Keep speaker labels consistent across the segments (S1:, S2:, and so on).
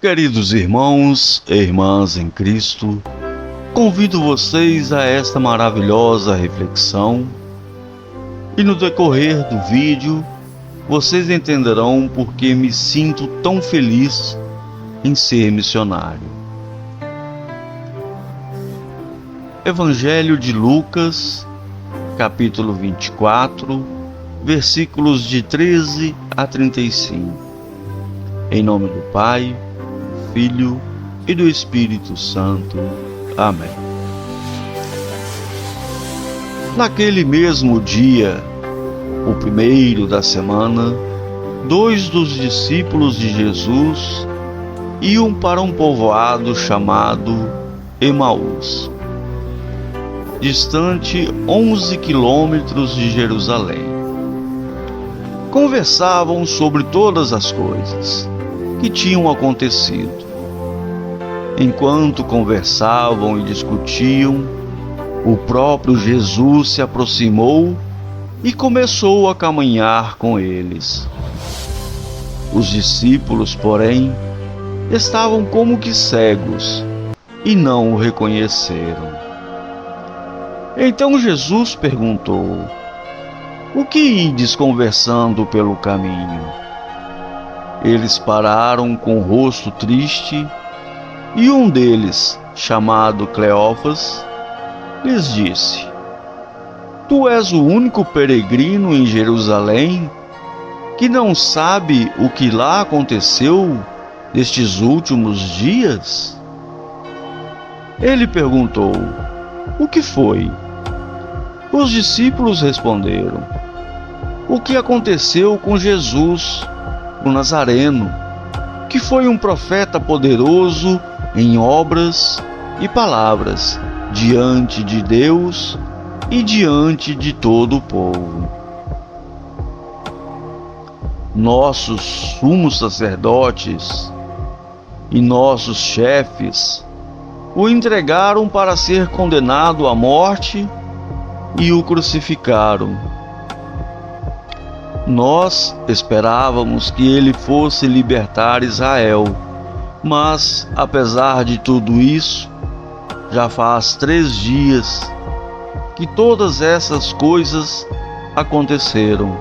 S1: Queridos irmãos e irmãs em Cristo, convido vocês a esta maravilhosa reflexão e no decorrer do vídeo vocês entenderão por que me sinto tão feliz em ser missionário. Evangelho de Lucas, capítulo 24, versículos de 13 a 35. Em nome do Pai, do Filho e do Espírito Santo. Amém. Naquele mesmo dia, o primeiro da semana, 2 dos discípulos de Jesus iam para um povoado chamado Emaús, distante 11 quilômetros de Jerusalém. Conversavam sobre todas as coisas que tinham acontecido. Enquanto conversavam e discutiam, o próprio Jesus se aproximou e começou a caminhar com eles. Os discípulos, porém, estavam como que cegos e não o reconheceram. Então Jesus perguntou: "O que ides conversando pelo caminho?" Eles pararam com o rosto triste e um deles, chamado Cleófas, lhes disse: "Tu és o único peregrino em Jerusalém que não sabe o que lá aconteceu nestes últimos dias?" Ele perguntou: "O que foi?" Os discípulos responderam: "O que aconteceu com Jesus, o Nazareno, que foi um profeta poderoso em obras e palavras diante de Deus e diante de todo o povo. Nossos sumos sacerdotes e nossos chefes o entregaram para ser condenado à morte e o crucificaram. Nós esperávamos que ele fosse libertar Israel, mas, apesar de tudo isso, já faz 3 dias que todas essas coisas aconteceram.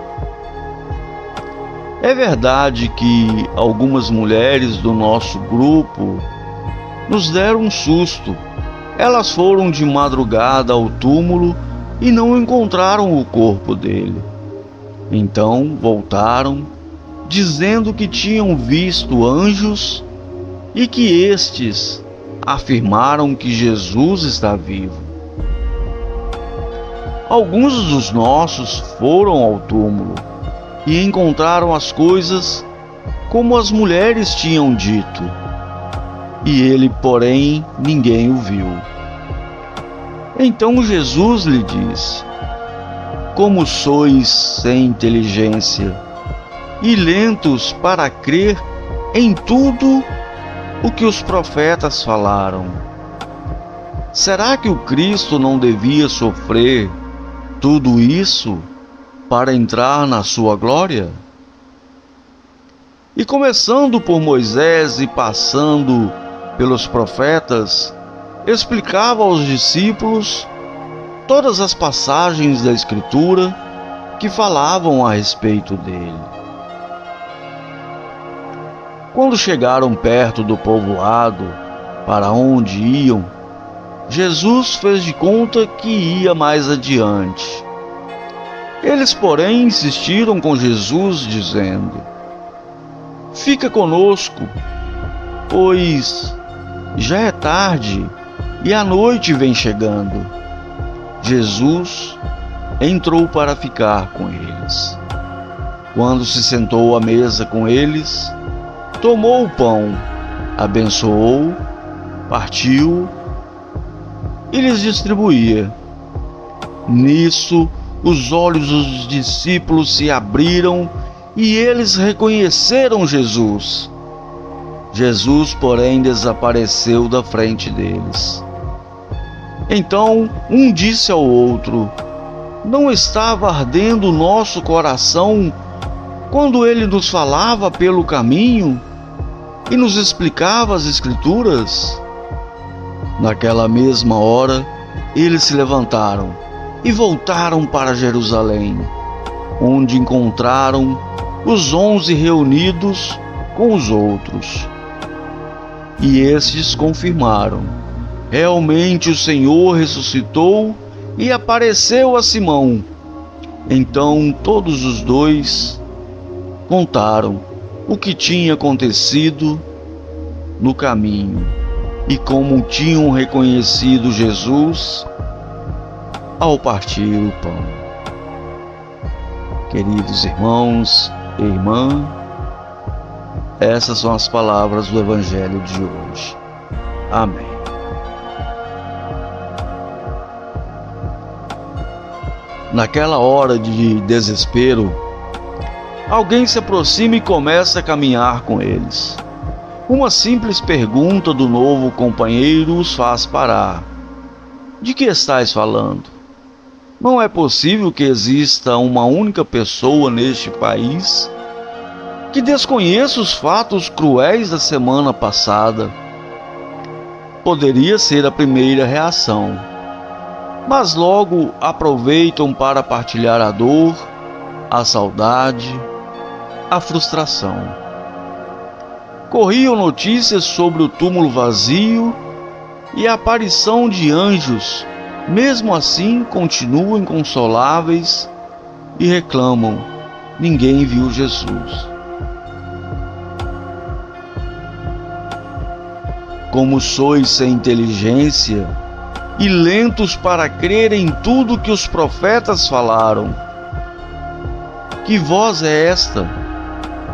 S1: É verdade que algumas mulheres do nosso grupo nos deram um susto. Elas foram de madrugada ao túmulo e não encontraram o corpo dele. Então voltaram, dizendo que tinham visto anjos e que estes afirmaram que Jesus está vivo. Alguns dos nossos foram ao túmulo e encontraram as coisas como as mulheres tinham dito, e ele, porém, ninguém o viu." Então Jesus lhe disse: "Como sois sem inteligência e lentos para crer em tudo o que os profetas falaram. Será que o Cristo não devia sofrer tudo isso para entrar na sua glória?" E começando por Moisés e passando pelos profetas, explicava aos discípulos todas as passagens da Escritura que falavam a respeito dele. Quando chegaram perto do povoado para onde iam, Jesus fez de conta que ia mais adiante. Eles, porém, insistiram com Jesus, dizendo: "Fica conosco, pois já é tarde e a noite vem chegando." Jesus entrou para ficar com eles. Quando se sentou à mesa com eles, tomou o pão, abençoou, partiu e lhes distribuía. Nisso, os olhos dos discípulos se abriram e eles reconheceram Jesus. Jesus, porém, desapareceu da frente deles. Então um disse ao outro: "Não estava ardendo o nosso coração quando ele nos falava pelo caminho e nos explicava as Escrituras? Naquela mesma hora, eles se levantaram e voltaram para Jerusalém, onde encontraram os 11 reunidos com os outros. E estes confirmaram: realmente o Senhor ressuscitou e apareceu a Simão. Então todos os dois contaram o que tinha acontecido no caminho e como tinham reconhecido Jesus ao partir o pão. Queridos irmãos e irmãs, essas são as palavras do Evangelho de hoje. Amém. Naquela hora de desespero, alguém se aproxima e começa a caminhar com eles. Uma simples pergunta do novo companheiro os faz parar. De que estais falando? Não é possível que exista uma única pessoa neste país que desconheça os fatos cruéis da semana passada. Poderia ser a primeira reação, mas logo aproveitam para partilhar a dor, a saudade, a frustração. Corriam notícias sobre o túmulo vazio e a aparição de anjos. Mesmo assim, continuam inconsoláveis e reclamam: ninguém viu Jesus. Como sois sem inteligência e lentos para crer em tudo que os profetas falaram. Que voz é esta?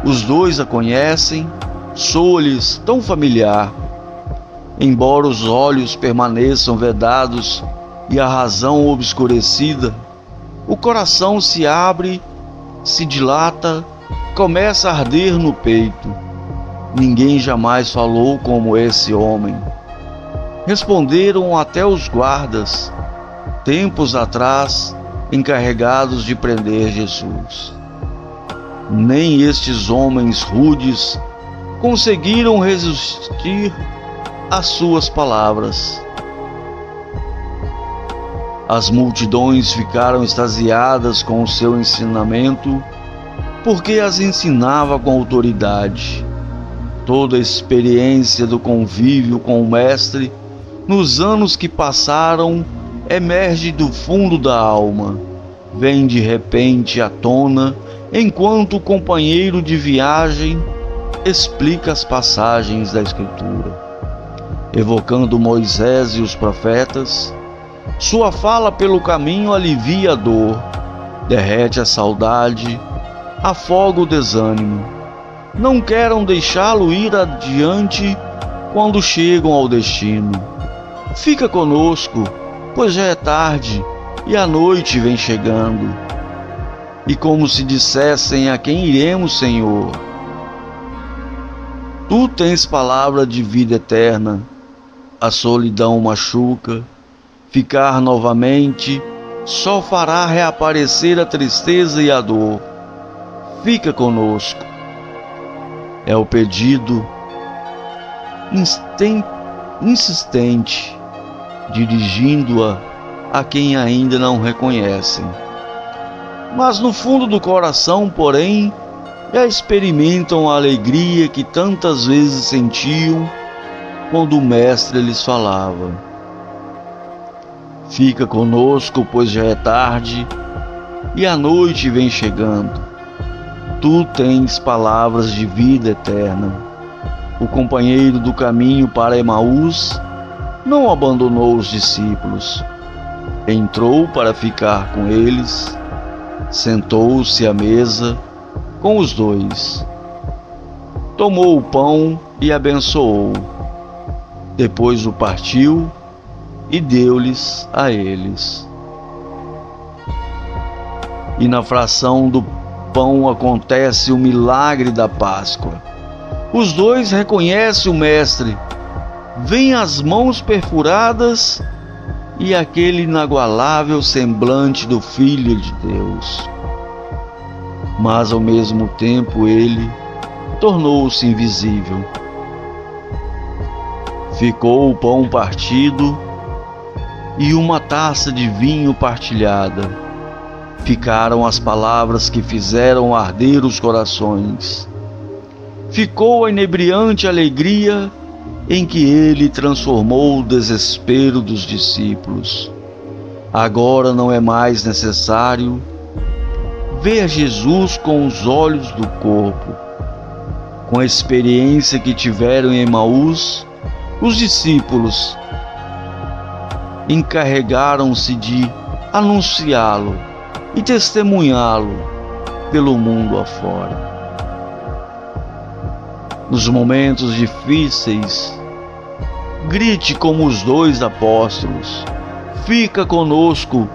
S1: Os dois a conhecem, soa-lhes tão familiar. Embora os olhos permaneçam vedados e a razão obscurecida, o coração se abre, se dilata, começa a arder no peito. Ninguém jamais falou como esse homem. Responderam até os guardas, tempos atrás, encarregados de prender Jesus. Nem estes homens rudes conseguiram resistir às suas palavras. As multidões ficaram extasiadas com o seu ensinamento, porque as ensinava com autoridade. Toda a experiência do convívio com o Mestre, nos anos que passaram, emerge do fundo da alma, vem de repente à tona, enquanto o companheiro de viagem explica as passagens da Escritura. Evocando Moisés e os profetas, sua fala pelo caminho alivia a dor, derrete a saudade, afoga o desânimo. Não querem deixá-lo ir adiante quando chegam ao destino. Fica conosco, pois já é tarde e a noite vem chegando. E como se dissessem: a quem iremos, Senhor? Tu tens palavra de vida eterna. A solidão machuca. Ficar novamente só fará reaparecer a tristeza e a dor. Fica conosco. É o pedido insistente, dirigindo-a a quem ainda não reconhecem. Mas no fundo do coração, porém, já experimentam a alegria que tantas vezes sentiam quando o Mestre lhes falava. Fica conosco, pois já é tarde e a noite vem chegando. Tu tens palavras de vida eterna. O companheiro do caminho para Emaús não abandonou os discípulos. Entrou para ficar com eles, sentou-se à mesa com os dois. Tomou o pão e abençoou. Depois o partiu e deu-lhes a eles. E na fração do pão acontece o milagre da Páscoa. Os dois reconhecem o Mestre. Vêm as mãos perfuradas e aquele inagualável semblante do Filho de Deus. Mas ao mesmo tempo ele tornou-se invisível, Ficou o pão partido e uma taça de vinho partilhada. Ficaram as palavras que fizeram arder os corações. Ficou a inebriante alegria em que ele transformou o desespero dos discípulos. Agora não é mais necessário ver Jesus com os olhos do corpo. Com a experiência que tiveram em Emaús, os discípulos encarregaram-se de anunciá-lo e testemunhá-lo pelo mundo afora. Nos momentos difíceis, grite como os 2 apóstolos: fica conosco,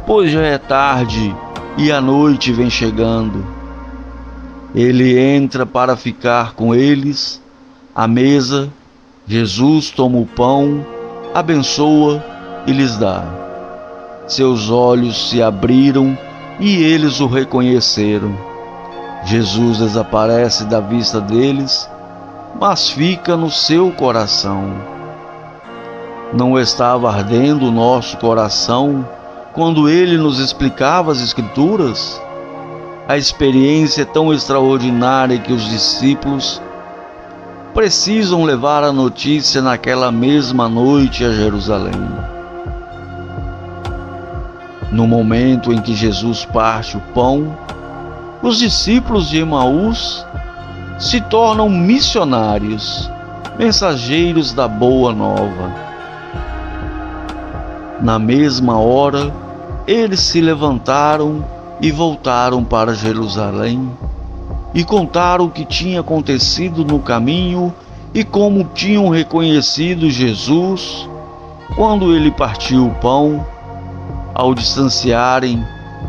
S1: pois já é tarde e a noite vem chegando. Ele entra para ficar com eles. À mesa, Jesus toma o pão, abençoa e lhes dá. Seus olhos se abriram e eles o reconheceram. Jesus desaparece da vista deles, mas fica no seu coração. Não estava ardendo o nosso coração quando ele nos explicava as Escrituras? A experiência é tão extraordinária que os discípulos precisam levar a notícia naquela mesma noite a Jerusalém. No momento em que Jesus parte o pão, os discípulos de Emaús se tornam missionários, mensageiros da Boa Nova. Na mesma hora, eles se levantaram e voltaram para Jerusalém e contaram o que tinha acontecido no caminho e como tinham reconhecido Jesus quando ele partiu o pão. Ao distanciarem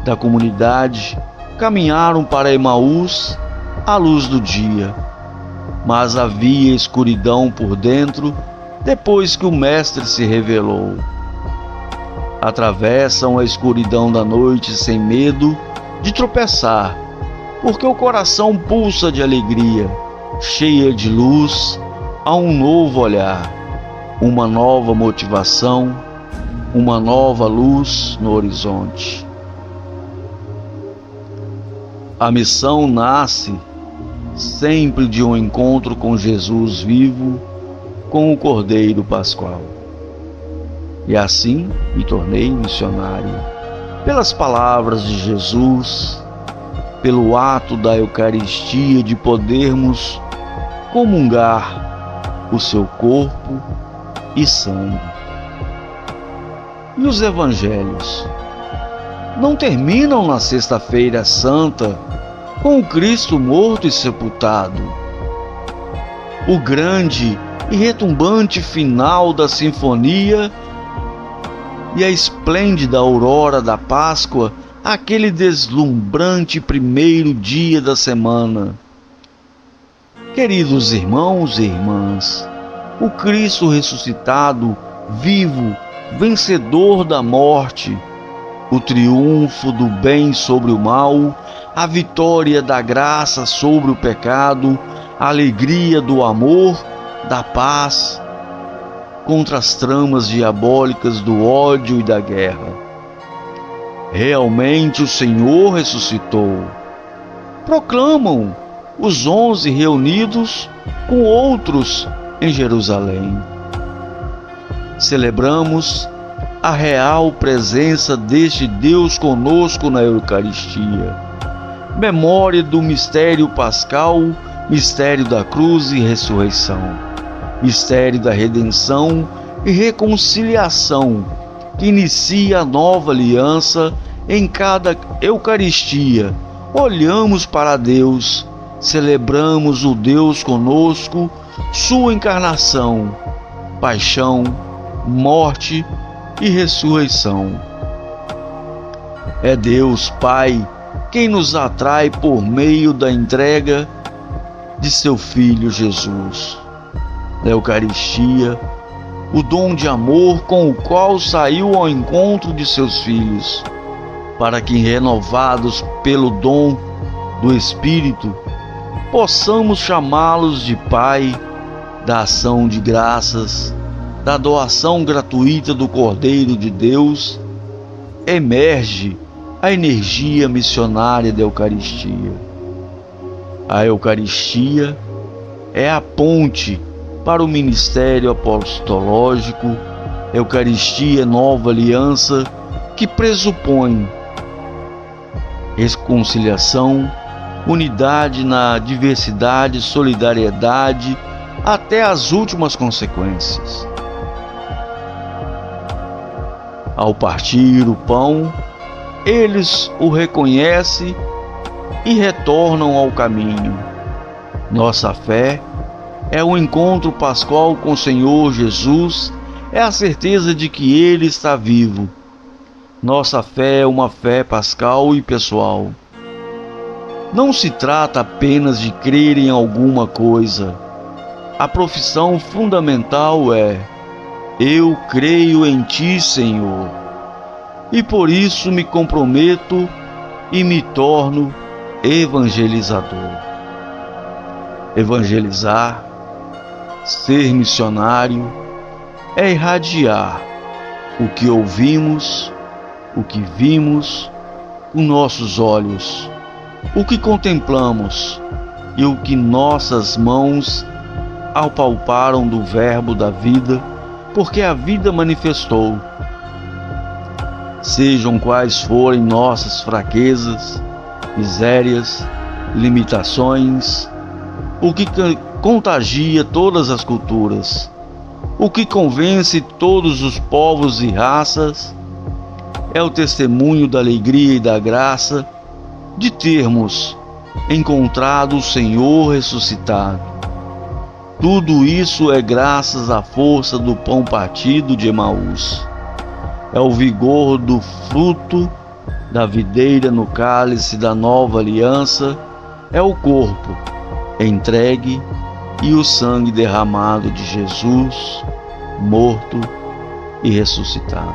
S1: da comunidade, caminharam para Emaús à luz do dia, mas havia escuridão por dentro depois que o Mestre se revelou. Atravessam a escuridão da noite sem medo de tropeçar, porque o coração pulsa de alegria, cheia de luz, a um novo olhar, uma nova motivação, uma nova luz no horizonte. A missão nasce sempre de um encontro com Jesus vivo, com o Cordeiro Pascual. E assim me tornei missionário, pelas palavras de Jesus, pelo ato da Eucaristia de podermos comungar o seu corpo e sangue. E os evangelhos não terminam na Sexta-feira Santa com o Cristo morto e sepultado. O grande e retumbante final da sinfonia e a esplêndida aurora da Páscoa, aquele deslumbrante primeiro dia da semana. Queridos irmãos e irmãs, o Cristo ressuscitado, vivo, vencedor da morte, o triunfo do bem sobre o mal, a vitória da graça sobre o pecado, a alegria do amor, da paz, contra as tramas diabólicas do ódio e da guerra. Realmente o Senhor ressuscitou. Proclamam os 11 reunidos com outros em Jerusalém. Celebramos a real presença deste Deus conosco na Eucaristia. Memória do mistério pascal, mistério da cruz e ressurreição, mistério da redenção e reconciliação, que inicia a nova aliança em cada Eucaristia. Olhamos para Deus, celebramos o Deus conosco, sua encarnação, paixão, morte e ressurreição. É Deus Pai quem nos atrai por meio da entrega de seu Filho Jesus. Na Eucaristia, o dom de amor com o qual saiu ao encontro de seus filhos, para que, renovados pelo dom do Espírito, possamos chamá-los de Pai, da ação de graças da doação gratuita do Cordeiro de Deus, emerge a energia missionária da Eucaristia. A Eucaristia é a ponte para o ministério apostológico. Eucaristia é nova aliança que pressupõe reconciliação, unidade na diversidade, solidariedade, até as últimas consequências. Ao partir o pão, eles o reconhecem e retornam ao caminho. Nossa fé é o encontro pascual com o Senhor Jesus, é a certeza de que Ele está vivo. Nossa fé é uma fé pascal e pessoal. Não se trata apenas de crer em alguma coisa. A profissão fundamental é: eu creio em Ti, Senhor, e por isso me comprometo e me torno evangelizador. Evangelizar, ser missionário, é irradiar o que ouvimos, o que vimos com nossos olhos, o que contemplamos e o que nossas mãos apalparam do Verbo da vida, porque a vida manifestou. Sejam quais forem nossas fraquezas, misérias, limitações, o que contagia todas as culturas, o que convence todos os povos e raças, é o testemunho da alegria e da graça de termos encontrado o Senhor ressuscitado. Tudo isso é graças à força do pão partido de Emaús. É o vigor do fruto da videira no cálice da nova aliança, é o corpo entregue e o sangue derramado de Jesus, morto e ressuscitado.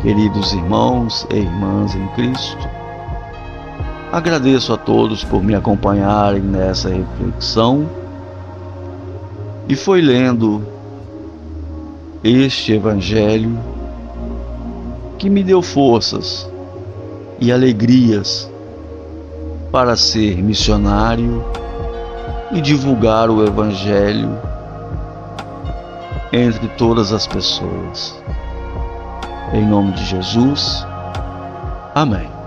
S1: Queridos irmãos e irmãs em Cristo, agradeço a todos por me acompanharem nessa reflexão, e foi lendo este Evangelho que me deu forças e alegrias para ser missionário e divulgar o Evangelho entre todas as pessoas. Em nome de Jesus, amém.